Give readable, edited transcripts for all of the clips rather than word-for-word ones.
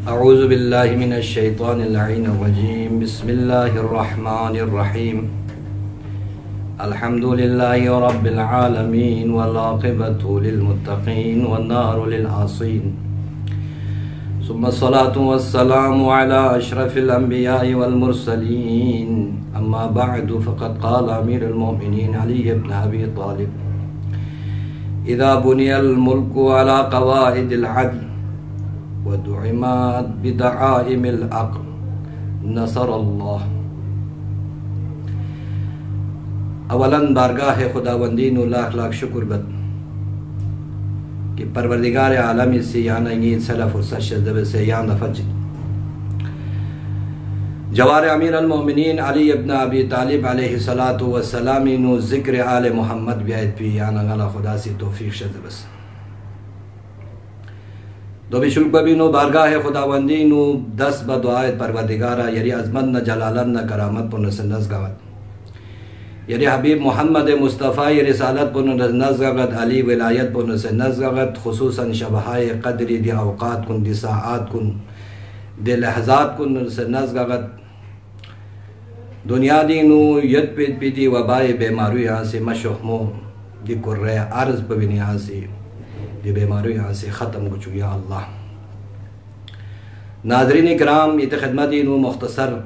अऊज़ु बिल्लाहि मिनश शैतानिर रजीम। बिस्मिल्लाहिर्रहमानिर्रहीम। अल्हम्दुलिल्लाहि रब्बिल आलमीन वल आक़िबतु लिल मुत्तक़ीन वन्नारु लिल आसीन। सुम्मा सलातु वस्सलामु अला अशरफिल अंबियाइ वल मुरसलीन। अम्मा बअदु फ़क़द क़ाल अमीरुल मोमिनीन अली इब्न अबी तालिब इज़ा बुनियल मुल्कु अला क़वाइदिल अदल व दुइमात बिदआइमिल अक़ल नसरल्लाह। अवलन बारगाह खुदावंदी नु लाख लाख शुक्र बद कि परवरदिगार आलम से यानी सलफ और सशद से या नफज जवार अमीर अल मोमिनीन अली इब्न अबी तालिब अलैहिस्सलातु वस्सलाम नु ज़िक्र आले मोहम्मद बियाद भी याना गला खुदा से तौफीक शद बस दो बिशुल्क भी नो बारगाह खुदावंदी नु 10 बदुआए परवरदिगारा यरी अज़मत न जलालन न करामत पुन नस गावत यरी हबीब मोहम्मद मुस्तफ़ा ये रिसालत पुन नस गावत अली विलायत पुन से नस गावत खुसूसन शबहाए क़द्री दी औक़ात कुन दी साआत कुन दे लहज़ात कुन से नस गावत दुनिया दी नु यद पेद पीती वबाए बेमारू यहाँ से मशहमो दी कुर्रे अर्ज़ पविन यहाँ से दी बेमारू यहाँ से ख़त्म हो चुकी अल्लाह। नाज़रीन इकराम इत खिदमती नु मुख्तसर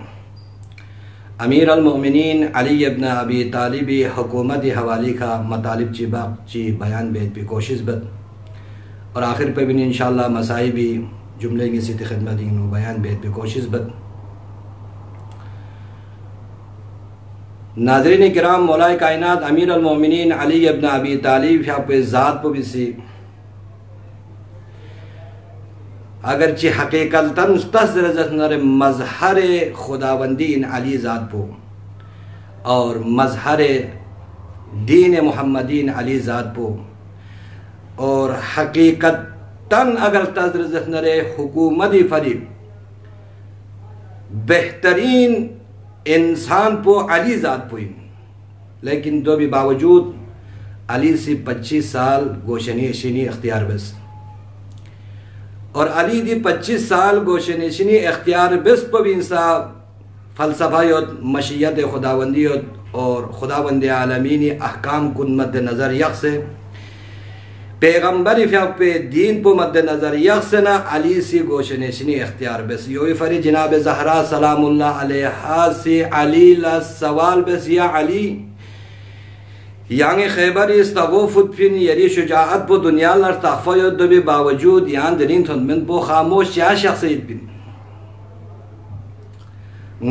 अमीर अल मोमिनीन अली इब्न अबी तालिब हुकूमत हवाली का मतालिब ची बयान बेद भी कोशिश बद और आखिर पे भी इंशाअल्लाह मसाई भी जुमले की सीत खिदमती नु बयान बेद भी कोशिश बद। नाज़रीन किराम मौलाए कायनात अमीर अल मोमिनीन अली इब्न अबी तालिब पे ज़ात को भी सी अगरचे हकीकतन तस्र मजहर खुदावंदी इन अली ज़ात पो और मजहर दीन मोहम्मदीन अली ज़ात पो और हकीकतन अगर तस्र हुकूमती फरीब बेहतरीन इंसान पो अली ज़ात पोइन लेकिन दो भी बावजूद अली से 25 साल गोशनशीनी इख्तियार बस और अली दी 25 साल गोशनशीनी इख्तियार बस पर भी इंसान फ़लसफ़ा मशीयत खुदावंदी और खुदावंद आलमीनी अहकाम कुन मद्द नज़र यक से पैगम्बर पे दीन को मद्द नज़र यक से ना अली से गोशनशीनी इख्तियार बस यो फरी जनाब ज़हरा सलामुल्लाह अलैहा से अली ला सवाल बस या अली यांगे खैबर इस्तगोफुतफिन यरी शुजाअत पो दुनिया लर तहफ़युद भी बावजूद यान दरिन थनमन पो खामोश या शख्सियत बिन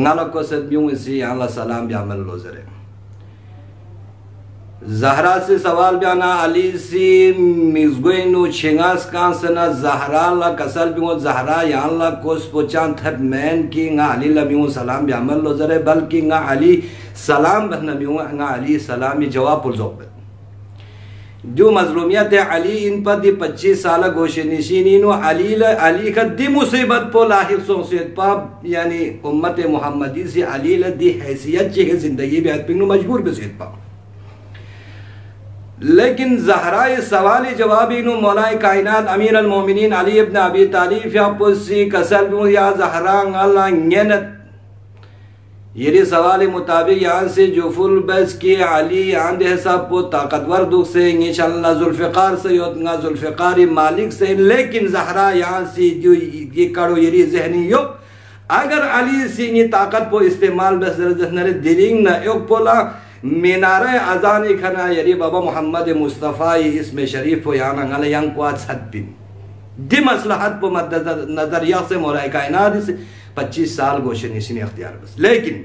नालक को सदबियों इसी यान ला सलाम ब्यामल लोजरे ज़हरा से सवाल बयाना अली सी मिज़गोइनु छिंगास कान सना ज़हरा ला कसल बियो ज़हरा यान ला कोस पोचान थप मैन की nga अली ला बियो सलाम ब्यामल लोजरे बल्कि nga अली सलाम बहना बियो nga अली सलामी जवाब पुलजोब जो मजलूमियत है अली इन पर दी 25 साल गोशनशीनी नो अली का दी मुसीबत पो लाहिक सोसियत पा यानी उम्मत मोहम्मदी से अली ला दी हैसियत ची जिंदगी भी पिंगनु मजबूर बसीत पा लेकिन ज़हराए सवाल जवाब नु मौलाए कायनात अमीर अल मोमिनीन अली इब्न अबी तालिब या पुसी कसल या ज़हरा अल्लाह नेनत ये सवाल मुताबिक यहाँ से जुफुल बस के अली यहाँ दे सब को ताकतवर दुख से इंशाअल्लाह जुल्फ़िकार से योतना जुल्फ़िकारी मालिक से लेकिन ज़हरा यहाँ से जो ये करो ये जहनी यो अगर अली से ये ताकत को इस्तेमाल बस नरे दिलिंग न एक पोला मीनारे अजानी खना यरी बाबा मोहम्मद मुस्तफ़ा इसमें शरीफ हो याना गले यंग को सद बिन दि मसलहत को मद्द नजरिया से मौलाए कायनात से 25 साल गोशनशीनी इख्तियार बस लेकिन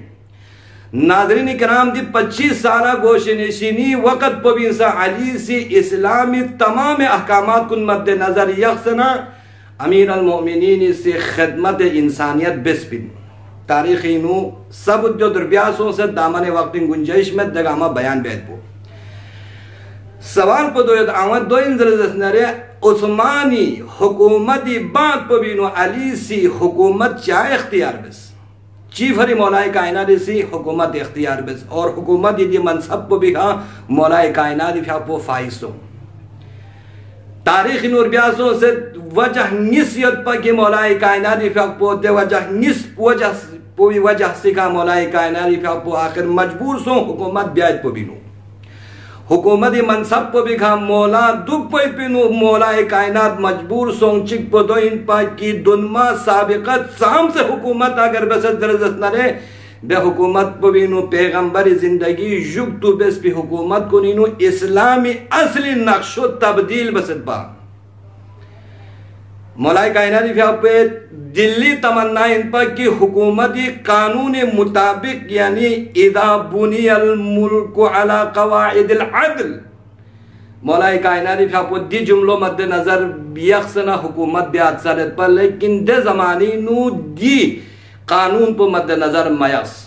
नाज़रीन किराम दी 25 साल गोशनशीनी वक़्त पर भी इंसान अली से इस्लामी तमाम अहकामात कुन मद्द नजर यखसना अमीर अल मोमिनीन से खिदमत इंसानियत बस बिन तारीख़ी नु सब जो दुर्ब्यासों से दामन वक्त गुंजाइश में दगामा बयान बैत पो सवाल पर दो आमद दो इंजरे उस्मानी हुकूमती बात पर भी नो अली सी हुकूमत चाहे इख्तियार बस चीफ हरी मौलाए कायनात सी हुकूमत इख्तियार बस और हुकूमत ये मनसब पर भी हाँ मौलाए कायनात वो फाइसों तारीख नूर ब्यासों से वजह निस्यत पर कि मौलाए कायनात फक पोते वजह निस वजह पोई वजह सिका मौलाए कायनात फक पो आखिर मजबूर सो हुकूमत ब्याज पो बिनु हुकूमती मनसब पो बिखा मौला दुप पो पिनु मौलाए कायनात मजबूर सोंग चिक पो दो इन पा की दुनमा साबिकत साम से हुकूमत अगर बस दरजत नरे बे हुकूमत को बिनु पैगंबर जिंदगी युग तो बेस भी हुकूमत को नीनु इस्लामी असली नक्शो तब्दील बसत बा मौलाए कायनात पे दिल्ली तमन्ना इन पर की हुकूमती कानून मुताबिक यानी इदा बुनियल मुल्क अला कवाइदिल अदल मौलाए कायनात पे दी जुमलो मद्दे नजर यकसना हुकूमत ब्याद सरत पर लेकिन दे जमानी नु दी कानून को मद्देनजर मयस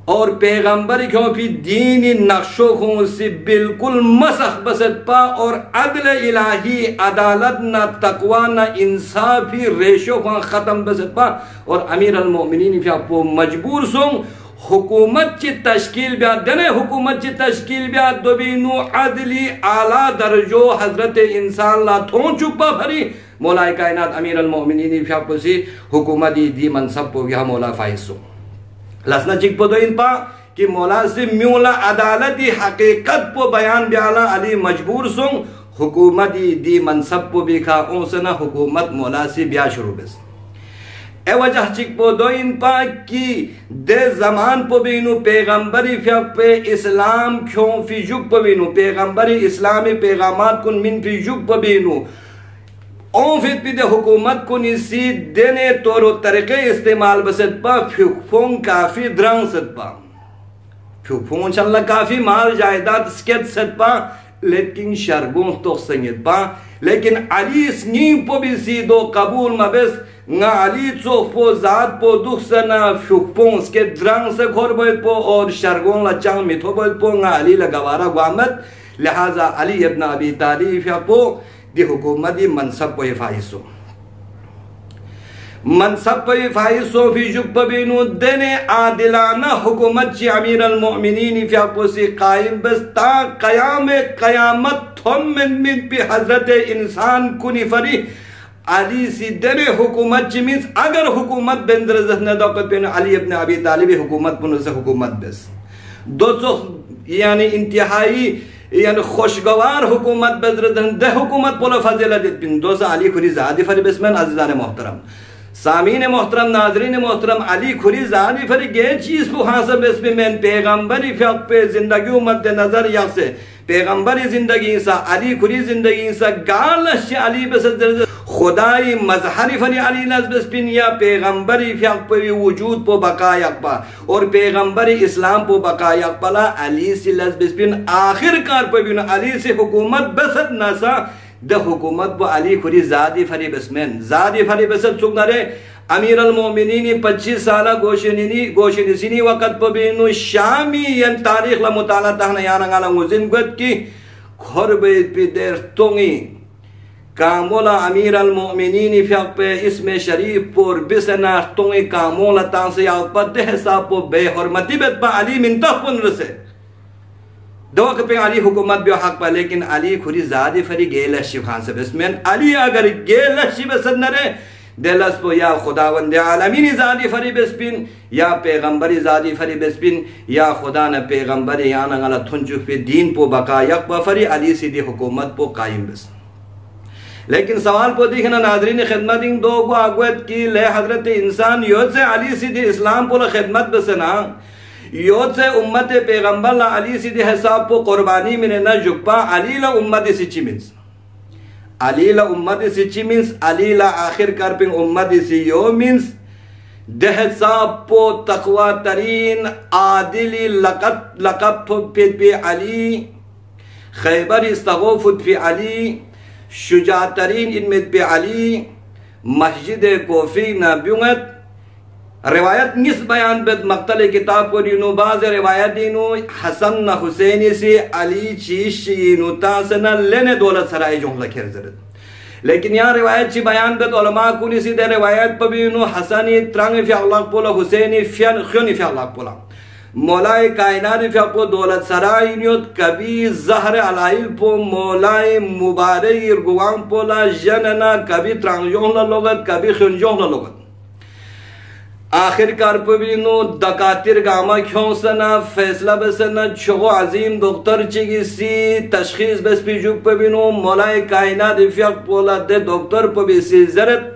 और पैगंबर क्यों भी दीनी नक्शो से बिल्कुल मसख बसत पा और अदल इलाही अदालत न तकवा न इंसाफी रेशो को ख़त्म बसत पा और अमीर अल मोमिनीन आपको मजबूर सोंग हुकूमत की तश्कील ब्या दने हुकूमत की तश्कील ब्या दोबीनु अदली आला दर्जो हजरत इंसान ला थों चुपा भरी मौलाए कायनात अमीर अल मोमिनीन सी हुकूमत दी मनसब को यह मौला फाइसो लसना चिक पो दो इन पा कि मौला से म्यूला अदालती हकीकत पो बयान ब्याला अली मजबूर सोंग हुकूमत दी मनसब को बिखा ओसना हुकूमत मौला से ब्या शुरू बस ए वजह चिक पो दो इन पा कि दे जमान पो बिनु पैगंबरी फक पे इस्लाम क्यों फी युग पो बिनु पैगंबरी इस्लामी पैगामात कुन मिन फी युग पो बिनु फिर भी हुकूमत को निसी देने तौर तरीके इस्तेमाल बसत पा फ्यूफों काफी द्रंग सतपा फ्यूफों चलना काफी माल जायदाद स्केट सतपा लेकिन शर्गों तो संगीत पा लेकिन अली स्नी पो भी सीधो कबूल मबस ना अली चोख पो जात पो दुख सना फ्यूफों स्केट द्रंग से घोर बोल पो और शर्गों लचांग मिथो बोल पो ना अली लगवारा गुआमत लिहाजा अली इब्न अबी तालिब पो दी हुकूमती मनसब को हिफाइसो मनसब पर हिफाइसो भी जुग बिनु देने आदिलाना हुकूमत ची अमीर अल मोमिनीन फ्यापो से कायम बस ता कयाम कयामत थम में भी हजरत इंसान कुनी फरी अली सी देने हुकूमत ची मीन्स अगर हुकूमत बेंदर जहन दौकत बिन अली इब्न अबी तालिब हुकूमत पुन से हुकूमत बस दो यानी इंतहाई यानी खुशगवार हुकूमत बजरदन दे हुकूमत पोलो फजीलत बिन दोसा अली खुरी ज़ादी फरी बिस्मन अज़ीज़ान मोहतरम सामीन मोहतरम नाज़रीन मोहतरम अली खुरी ज़ादी फरी गे चीज़ को हासिल बिस्म में पैगंबरी फक पे जिंदगी मद्दे नजर या से पैगंबरी जिंदगी सा अली खुरी जिंदगी सा गालश अली बस खुदाई मजहरी फरी अली नज़ बिन या पैगंबरी फक पे वजूद पो बकाया पा और पैगंबरी इस्लाम पो बकाया पला अली से लज़ बिन आखिरकार पे बिन अली से हुकूमत बसत नसा द हुकूमत वो अली खुरी ज़ादी फरी बसमेन ज़ादी फरी बसत सुगनरे अमीर अल मोमिनीन 25 साल गोशनिसिनी वक़्त पे बिनु शामी यन तारीख ला मुताला तहना यानंगाला मुजिन गत की खरबे पे देर तोंगी कामोला अमीर अल मोमिनीन फक पे इसमें शरीफ पर बिसना तोंगी कामोला तांसे या पद हिसाब पो बेहरमती बेत बा अली मिनता पुनर से दो पे अली हुकूमत भी हक पा लेकिन अली खुरी ज़ादी फरी गेल शिफान से बिस्मेन अली अगर गेल शिबसद नरे दिलस पो या खुदावंद आलमीन ज़ादी फरी बिस्पिन या पैगंबरी ज़ादी फरी बिस्पिन या खुदा ने पैगंबरी या नंगला थुंचु पे दीन पो बका यक फरी अली सीधी हुकूमत पो कायम बिस लेकिन सवाल पो देखना नाज़रीन खिदमत इन दो को अगवत की ले हजरत इंसान योद से अली सीधी इस्लाम पो खिदमत बसना योद से उम्मत पैगंबर ला अली सीधे हिसाब को कुर्बानी में न जुब्बा अली ला उम्मत सिची मीन्स अली ला उम्मत सिची मीन्स अली ला आखिर कर पिंग उम्मत सी यो मीन्स दहसाब पो तकवा तरीन आदिली लकब पे अली खैबर इस्तगोफुत पे अली शुजा तरीन इनमें पे अली मस्जिद कोफी नब्युंगत रिवायत निस बयान बेद मक्तल किताब को दिनो बाज रिवायत दिनो हसन न हुसैनी से अली चीश तासना लेने दौलत सराय जुमला खेर जरत लेकिन यहाँ रिवायत ची बयान बेद उलमा कुनी सीधे रिवायत पर भी नो हसनी त्रंग फी अल्लाह पोला हुसैनी फ्यान ख्योनी फी अल्लाह पोला मौलाए कायनात फ्यापो दौलत सराय नियोत कभी जहर अलाइल पो मौलाए मुबारक इरगुवांग पोला जनना कभी त्रांगयों लोगत कभी खिंजों लोगत आखिरकार पबिनो दकातिर गामा क्यों सना फैसला बसना छो अजीम डॉक्टर चिकिसी तशखीस बस पिजुक पबिनो मौलाए कायनात फ्याक पोला दे डॉक्टर पबिसी जरत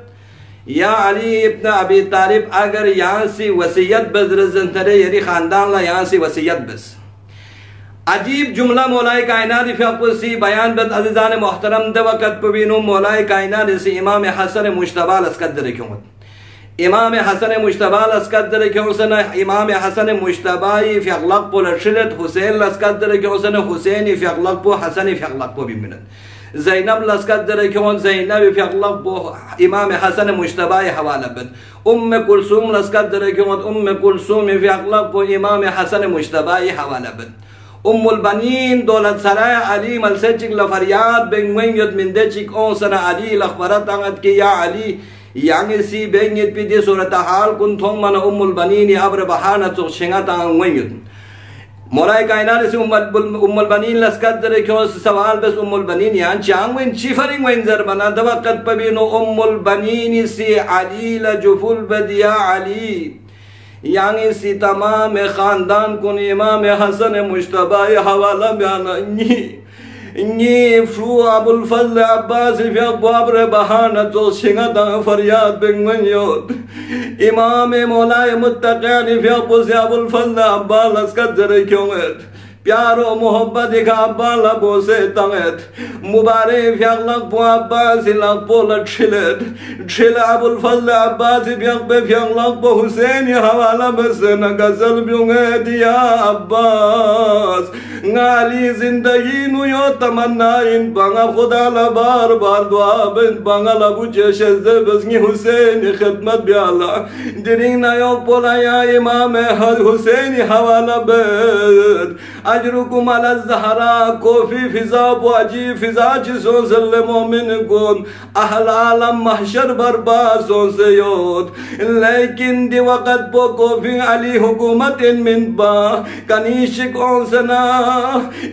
या अली इब्न अबी तालिब अगर यहाँ से वसीयत बजरजंतरे यानी खानदान ला यहाँ से वसीयत बस अजीब जुमला मौलाए कायनात फ्याकुसी बयान बद अज़ीज़ान मोहतरम द वक़्त पबिनो मौलाए कायनात से इमाम हसन मुश्तबा लस्कदर क्यों इमाम हसन मुश्तबा लस्कदर क्यों सना इमाम हसन मुश्तबाई फ़िअख़लाक़ पो लशलत हुसैन लस्कदर क्यों सना हुसैन फ़िअख़लाक़ पो हसन फ़िअख़लाक़ पो बिमिनत ज़ैनब लस्कदर क्यों ज़ैनब फ़िअख़लाक़ पो इमाम हसन मुश्तबाई हवाला बद उम्म कुलसूम लस्कदर क्यों उम्म कुलसूम फ़िअख़लाक़ पो इमाम हसन मुश्तबाई हवाला बद उम्मुल बनीन दौलत सराय अली मलसचिक लफरियाद बेंगवेंगत मिंदेचिक ओ सना अली लखबरत अंगत के या अली यांगे सी बेंगत पिदे सूरत हाल कुन थोंग मन उम्मुल बनीन अब्र बहाना तो शेंगत अंगवेंगत मौलाए कायनात से उम्मुल बनीन लस्कदर क्यों सवाल बस उम्मुल बनीन यान चांगवें चिफरिंग वें जर बना दवकत पबिनो उम्मुल बनीन से अली लजुफुल बदिया अली यांगे सी तमाम खानदान कुन इमाम हसन मुश्तबा हवाला बयाना नी फ्रू अबुल फजल अब्बास फ़िअख़बाबर बहाना तो शिंगता फरियाद बेंगयोत इमाम मौलाए मुत्तक़ीन फ़िअख़बुस अबुल फजल अब्बास लस्कदर क्योंत प्यारो मोहब्बत का अब्बाला बोसे तंगत मुबारे फ़िअख़लाक़ पो अब्बास लक़ पो लछलत छिल अबुल फजल अब्बास फ़िअख़लाक़ पो हुसैन हवाला बस न गज़ल ब्युंगे दिया अब्बास गाली जिंदगी नु यो तमन्ना इन बंगा खुदा ला बार बार दुआ बिन बंगा ला बुझे शज़ बसनी हुसैन खिदमत ब्याला दिरिंग ना यो पोला या इमाम हुसैन हवाला बद अजरुकुम अला ज़हरा कोफी फिजा पो अजीब फिजा जिसो ज़ल्ले मोमिन गुन अहल आलम महशर बर्बाद सो से योद लेकिन दि वक़्त पो कोफी अली हुकूमत इन मिन बा कनीशिक ओंसना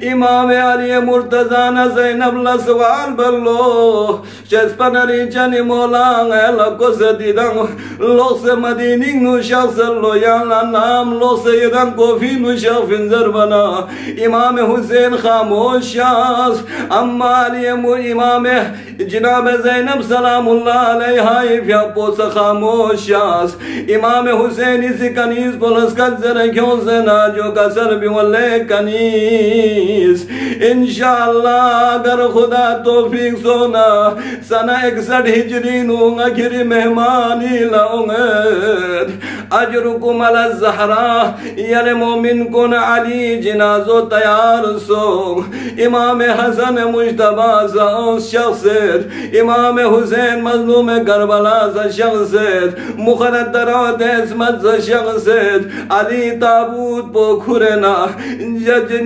इमाम अली मुर्तज़ा ज़ैनब ला सवाल बल्लो चस्पन रिचन मोलांग लको सदीदंग लो से मदीनी नु शख्स लो या नाम लो से यदंग कोफी नु शख्स बना इमाम हुसैन खामोशास अम्मा अली इमाम जनाब ज़ैनब सलामुल्लाह अलैहा फ्यापोस खामोशास इमाम हुसैन इस कनीज को लस्कत जर क्यों से ना जो कसर भी वल्ले कनीज इंशाअल्लाह अगर खुदा तौफीक सोना सना 61 हिजरी नूंगा गिरी मेहमानी लाऊंगा अजरुकुम अला ज़हरा याले मोमिन कुन अली जिनाजो तैयार सो इमाम हसन मुश्तबा सा शख्सियत इमाम हुसैन मज़लूम करबला सा शख्सियत मुखरदरात इस्मत सा शख्सियत अली ताबूत पो खुरेना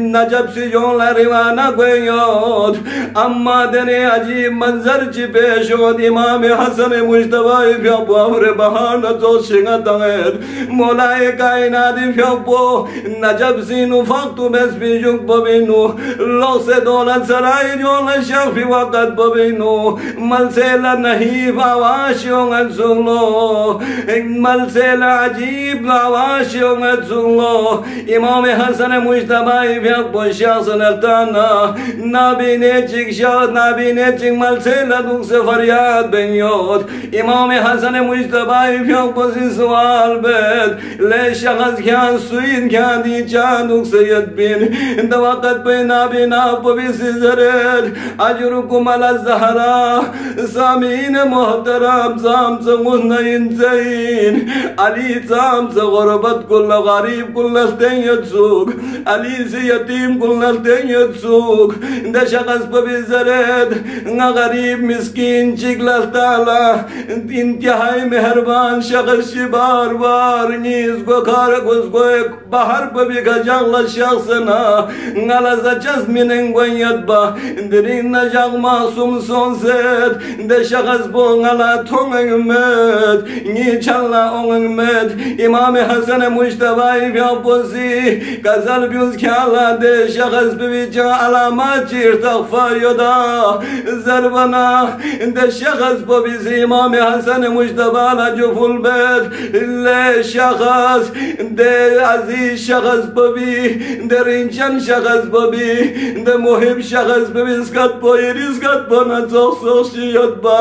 नजब से जो रिवाना गोयोत अम्मा दने अजीब मंजर ची पेश होत इमाम हसन मुश्तबा फ्यापुर बहाना तो शिंगत मौलाए कायनात फ्यापो नजब से नुफक्तु बस बिजुक बबिनु लो से दौलत सराय जो शफी वक़्त बबिनु मल से नहीं आवाशियों सुनो मल से अजीब आवाशियों सुनो इमाम हसन मुश्तबा फ्यापो शख्सनताना नाबिने चिक शाद नाबिने चिक मल से दुख से फरियाद बेयोत इमाम हसन मुश्तबा फ्यापो सवाल बेद ले शख्स क्या सुईन क्या दी चांदुक सैयद बिन दवक़त पे नाबिना पविसी जरेद अजरुकुम अला ज़हरा सामीन मोहतरम साम से मुन्नइन ज़ैन अली साम से गुरबत कुल गरीब कुल नस्तें सूख अली से यतीम कुल नस्तें सूख द शख्स पविसी जरेद न गरीब मिस्कीन चिकल ताला इंतहाई मेहरबान शख्स बार बार नीज को खार उसको बाहर पवी का जंगल शख्स na ngala za jasminen gwayat ba dirin na jag masum son set de shagas bo ngala thong met ni challa ong met imam hasan mujtaba ya posi gazal biuz kala de shagas bi ja alamat irtafa yoda zarbana de shagas bo bi imam hasan mujtaba la juful bet le shagas de aziz shagas bo bi de rinjan shagas bo bi de muhib shagas bo bi skat bo iriskat bo na soshiyat ba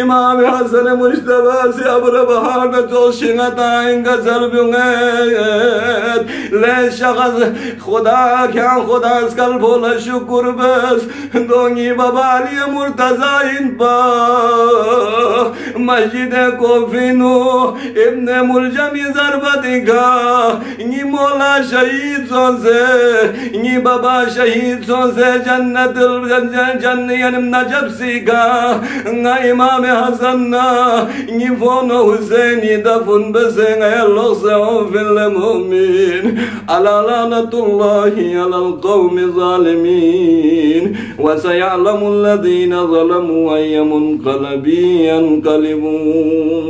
imam hasan mujtaba se abra bahana toshingata ingazal bunget le shagas khuda kya khuda iskal bola shukur bas dongi baba ali murtaza in ba masjid kofinu ibn muljami zarbadiga ni mola shahid sonse ni baba shahid sonse jannatul jannayan najab siga nga imam hasan na ni fono husaini dafun besen Allah sa'u fil mu'min ala lanatullahi ala alqawmi zalimin wa sayalamu alladhina zalamu ayyamun qalbi yanqalibun